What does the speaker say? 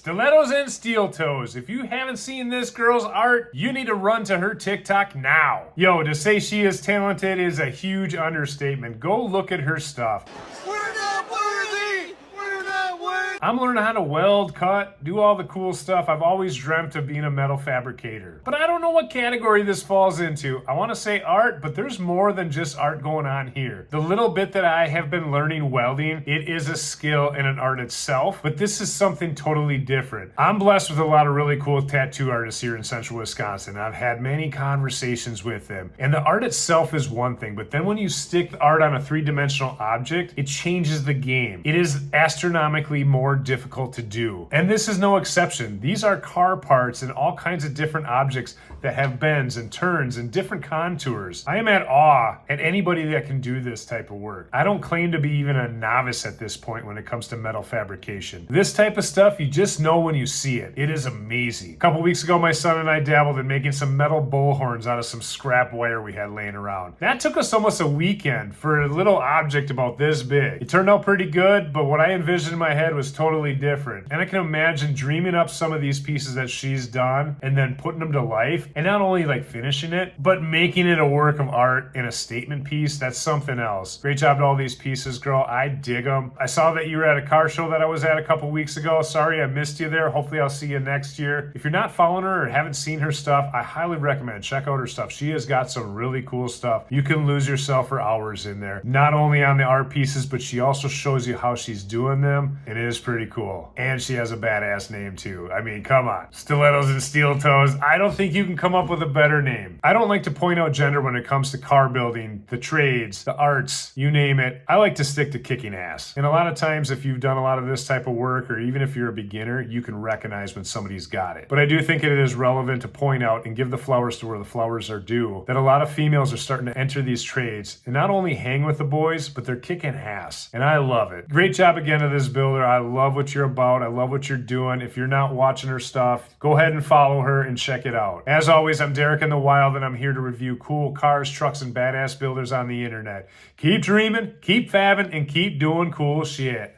Stilettos and Steeltoes. If you haven't seen this girl's art, you need to run to her TikTok now. Yo, to say she is talented is a huge understatement. Go look at her stuff. We're not worthy! We're not worthy! I'm learning how to weld, cut, do all the cool stuff. I've always dreamt of being a metal fabricator. But I don't know what category this falls into. I want to say art, but there's more than just art going on here. The little bit that I have been learning welding, it is a skill and an art itself, but this is something totally different. I'm blessed with a lot of really cool tattoo artists here in central Wisconsin. I've had many conversations with them. And the art itself is one thing, but then when you stick the art on a three-dimensional object, it changes the game. It is astronomically more difficult to do. And this is no exception. These are car parts and all kinds of different objects that have bends and turns and different contours. I am at awe at anybody that can do this type of work. I don't claim to be even a novice at this point when it comes to metal fabrication. This type of stuff, you just know when you see it. It is amazing. A couple weeks ago, my son and I dabbled in making some metal bullhorns out of some scrap wire we had laying around. That took us almost a weekend for a little object about this big. It turned out pretty good, but what I envisioned in my head was totally different. And I can imagine dreaming up some of these pieces that she's done and then putting them to life, and not only like finishing it, but making it a work of art and a statement piece. That's something else. Great job to all these pieces, girl. I dig them. I saw that you were at a car show that I was at a couple weeks ago. Sorry I missed you there. Hopefully I'll see you next year. If you're not following her or haven't seen her stuff, I highly recommend check out her stuff. She has got some really cool stuff. You can lose yourself for hours in there. Not only on the art pieces, but she also shows you how she's doing them. It is pretty cool. And she has a badass name too. I mean, come on. Stilettos and Steeltoes. I don't think you can come up with a better name. I don't like to point out gender when it comes to car building, the trades, the arts, you name it. I like to stick to kicking ass. And a lot of times if you've done a lot of this type of work, or even if you're a beginner, you can recognize when somebody's got it. But I do think it is relevant to point out and give the flowers to where the flowers are due, that a lot of females are starting to enter these trades and not only hang with the boys, but they're kicking ass. And I love it. Great job again to this builder. I love what you're about. I love what you're doing. If you're not watching her stuff, go ahead and follow her and check it out. As always, I'm Derek-InTheWild, and I'm here to review cool cars, trucks, and badass builders on the internet. Keep dreaming, keep fabbing, and keep doing cool shit.